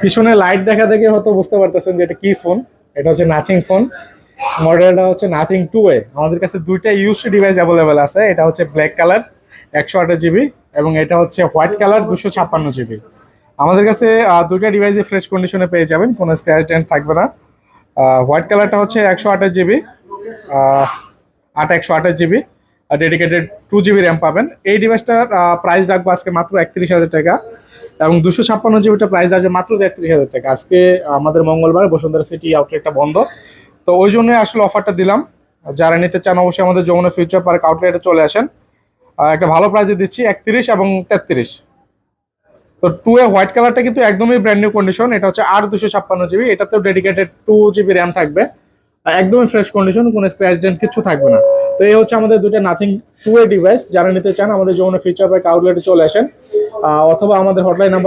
পিছনে লাইট দেখা দেখে হয়তো বুঝতে পারতেছেন যে এটা কি ফোন। এটা হচ্ছে নাথিং ফোন, মডেলটা হচ্ছে নাথিং 2A। আমাদের কাছে দুইটা ইউএসবি ডিভাইস অ্যাভেলেবেল আছে। এটা হচ্ছে ব্ল্যাক কালার 128 জিবি এবং এটা হচ্ছে হোয়াইট কালার 256 জিবি। আমাদের কাছে দুইটা ডিভাইসে ফ্রেশ কন্ডিশনে পেয়ে যাবেন, কোনো স্ক্র্যাচ ডেন্ট থাকবে না। হোয়াইট কালারটা হচ্ছে 128 জিবি, 128 জিবি আর ডেডিকেটেড 2 জিবি র্যাম পাবেন। এই ডিভাইসটার প্রাইস রাখবো আজকে মাত্র 31,000 টাকা এবং 256 জিবিটা প্রাইস আসবে মাত্র 33,000 টাকা। আজকে আমাদের মঙ্গলবার বসুন্ধরা সিটি আউটলেটটা বন্ধ, তো ওই জন্যই আসলে অফারটা দিলাম। যারা নিতে চান অবশ্যই আমাদের যমুনা ফিউচার পার্ক আউটলেটে চলে আসেন। একটা ভালো প্রাইসে দিচ্ছি 31 এবং 33। তো 2A হোয়াইট কালারটা কিন্তু একদমই ব্র্যান্ড নিউ কন্ডিশন। এটা হচ্ছে 256 জিবি, এটাতেও ডেডিকেটেড 2 জিবি র্যাম থাকবে, একদমই ফ্রেশ কন্ডিশন, কোনো স্ক্র্যাচ ডেন্ট কিছু থাকবে না। তো এই হচ্ছে আমাদের দুটো নাথিং 2A ডিভাইস। যারা নিতে চান আমাদের যমুনা ফিউচার পার্ক আউটলেটে চলে আসেন, অথবা আমাদের হটলাইন নাম্বার